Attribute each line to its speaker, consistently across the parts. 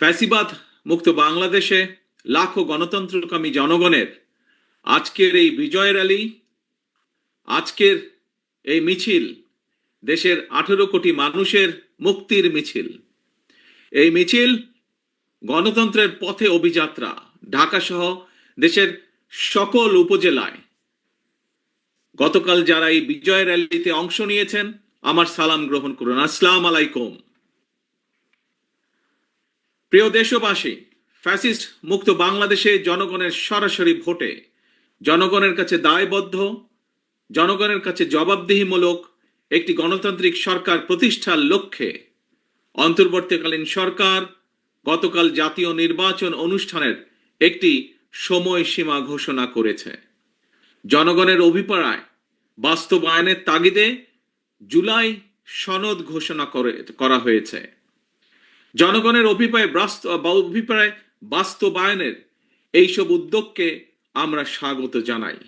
Speaker 1: ফ্যাসিবাদ মুক্ত বাংলাদেশে লাখো গণতন্ত্রকামী জনগণের আজকের এই বিজয় র্যালি, আজকের এই মিছিল দেশের 18 কোটি মানুষের মুক্তির মিছিল। এই মিছিল গণতন্ত্রের পথে অভিযাত্রা। ঢাকা সহ দেশের সকল উপজেলায় গতকাল যারা এই বিজয় র্যালিতে অংশ নিয়েছেন, আমার সালাম গ্রহণ করুন। আসসালামু আলাইকুম। প্রিয় দেশবাসী, ফ্যাসিস্ট মুক্ত বাংলাদেশে জনগণের সরাসরি ভোটে জনগণের কাছে দায়বদ্ধ, জনগণের কাছে জবাবদিহিমূলক একটি গণতান্ত্রিক সরকার প্রতিষ্ঠার লক্ষ্যে অন্তর্বর্তীকালীন সরকার গতকাল জাতীয় নির্বাচন অনুষ্ঠানের একটি সময়সীমা ঘোষণা করেছে। জনগণের অভিপ্রায় বাস্তবায়নের তাগিদে জুলাই সনদ ঘোষণা করা হয়েছে। জনগণের অভিপ্রায় বাস্তবায়নের এইসব উদ্যোগকে আমরা স্বাগত জানাই।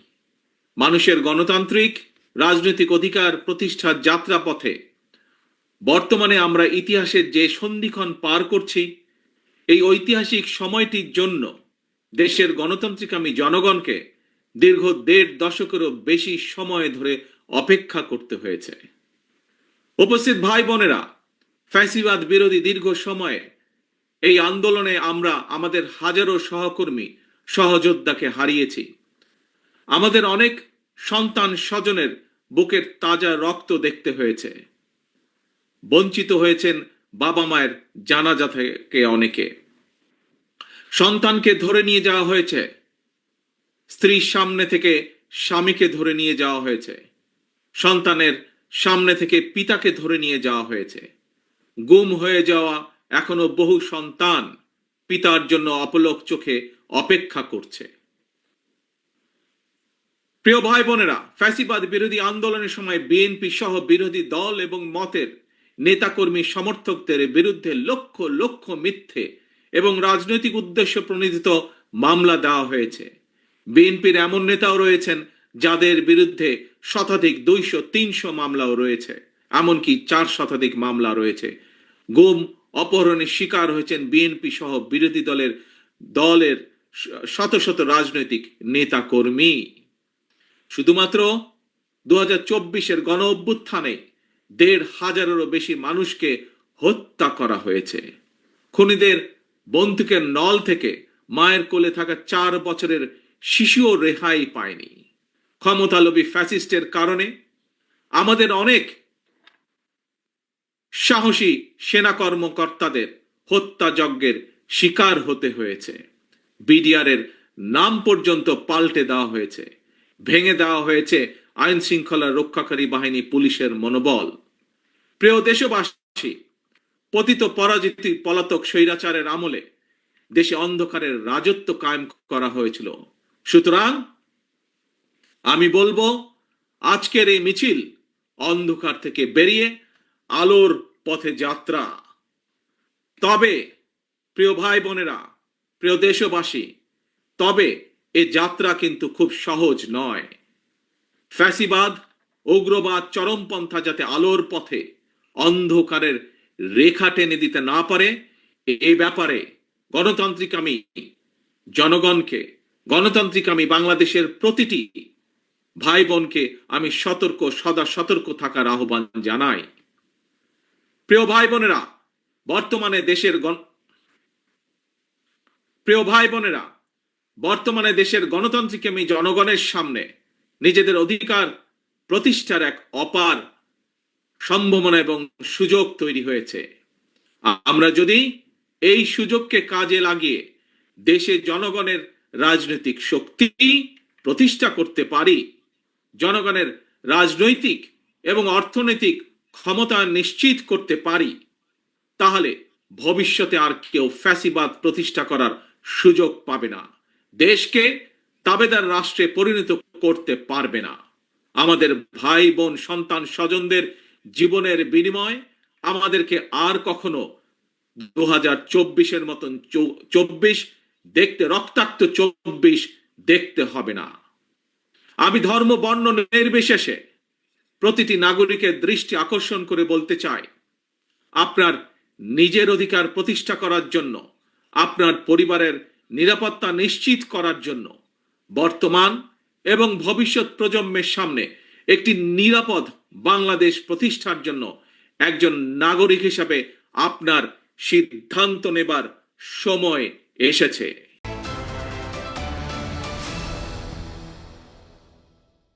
Speaker 1: মানুষের গণতান্ত্রিক রাজনৈতিক অধিকার প্রতিষ্ঠার যাত্রাপথে বর্তমানে আমরা ইতিহাসের যে সন্ধিক্ষণ পার করছি, এই ঐতিহাসিক সময়টির জন্য দেশের গণতান্ত্রিকামী জনগণকে দীর্ঘ 1.5 দশকেরও বেশি সময় ধরে অপেক্ষা করতে হয়েছে। উপস্থিত ভাই বোনেরা, ফ্যাসিবাদ বিরোধী দীর্ঘ সময়ে এই আন্দোলনে আমরা আমাদের হাজারো সহকর্মী সহযোদ্ধাকে হারিয়েছি। আমাদের অনেক সন্তান স্বজনের বুকের তাজা রক্ত দেখতে হয়েছে। বঞ্চিত হয়েছেন বাবা মায়ের জানাজা থেকে অনেকে। সন্তানকে ধরে নিয়ে যাওয়া হয়েছে, স্ত্রীর সামনে থেকে স্বামীকে ধরে নিয়ে যাওয়া হয়েছে, সন্তানের সামনে থেকে পিতাকে ধরে নিয়ে যাওয়া হয়েছে। গুম হয়ে যাওয়া এখনো বহু সন্তান পিতার জন্য অপলক চোখে অপেক্ষা করছে। প্রিয় ভাই বোনেরা, ফ্যাসিবাদ বিরোধী আন্দোলনের সময় বিএনপি সহ বিরোধী দল এবং মতের নেতাকর্মী সমর্থকদের বিরুদ্ধে লক্ষ লক্ষ মিথ্যে এবং রাজনৈতিক উদ্দেশ্য প্রণোদিত মামলা দেওয়া হয়েছে। বিএনপির এমন নেতাও রয়েছেন যাদের বিরুদ্ধে শতাধিক 200-300 মামলাও রয়েছে, এমনকি 4 শতাধিক মামলা রয়েছে। গুম অপহরণের শিকার হয়েছেন বিএনপি সহ বিরোধী দলের শত শত রাজনৈতিক নেতা কর্মী। শুধুমাত্র 2024-এর গণ অভ্যুত্থানে 1,500-এরও বেশি মানুষকে হত্যা করা হয়েছে। খুনিদের বন্দুকের নল থেকে মায়ের কোলে থাকা 4 বছরের শিশুও রেহাই পায়নি। ক্ষমতালোভী ফ্যাসিস্টের কারণে আমাদের অনেক সাহসী সেনা কর্মকর্তাদের হত্যাযজ্ঞের শিকার হতে হয়েছে। বিডিআরের নাম পর্যন্ত পাল্টে দেওয়া হয়েছে, ভেঙে দেওয়া হয়েছে আইন শৃঙ্খলা রক্ষাকারী বাহিনী পুলিশের মনোবল। প্রিয় দেশবাসী, পতিত পরাজিত পলাতক স্বৈরাচারের আমলে দেশে অন্ধকারের রাজত্ব কায়েম করা হয়েছিল। সুতরাং আমি বলবো, আজকের এই মিছিল অন্ধকার থেকে বেরিয়ে আলোর পথে যাত্রা। তবে প্রিয় ভাই বোনেরা, প্রিয় দেশবাসী, তবে এই যাত্রা কিন্তু খুব সহজ নয়। ফ্যাসিবাদ, উগ্রবাদ, চরমপন্থা যাতে আলোর পথে অন্ধকারের রেখা টেনে দিতে না পারে, এই ব্যাপারে গণতান্ত্রিকামী জনগণকে, গণতান্ত্রিকামী বাংলাদেশের প্রতিটি ভাই বোনকে আমি সদা সতর্ক থাকার আহ্বান জানাই। প্রিয় ভাই বোনেরা, বর্তমানে দেশের গণতান্ত্রিকামী জনগণের সামনে নিজেদের অধিকার প্রতিষ্ঠার এক অপার সম্ভাবনা এবং সুযোগ তৈরি হয়েছে। আমরা যদি এই সুযোগকে কাজে লাগিয়ে দেশে জনগণের রাজনৈতিক শক্তি প্রতিষ্ঠা করতে পারি, জনগণের রাজনৈতিক এবং অর্থনৈতিক ক্ষমতা নিশ্চিত করতে পারি, তাহলে ভবিষ্যতে আর কেউ ফ্যাসিবাদ প্রতিষ্ঠা করার সুযোগ পাবে না, দেশকে তাবেদার রাষ্ট্রে পরিণত করতে পারবে না। আমাদের ভাই বোন সন্তান স্বজনদের জীবনের বিনিময় আমাদেরকে আর কখনো 2024-এর মতন 24 দেখতে, রক্তাক্ত 24 দেখতে হবে না। আমি ধর্ম বর্ণ নির্বিশেষে প্রতিটি নাগরিকের দৃষ্টি আকর্ষণ করে বলতে চাই, আপনার নিজের অধিকার প্রতিষ্ঠা করার জন্য আপনার পরিবারের নিরাপত্তা নিশ্চিত করার জন্য বর্তমান এবং ভবিষ্যৎ প্রজন্মের সামনে একটি নিরাপদ বাংলাদেশ প্রতিষ্ঠার জন্য একজন নাগরিক হিসাবে আপনার সিদ্ধান্ত নেবার সময় এসেছে।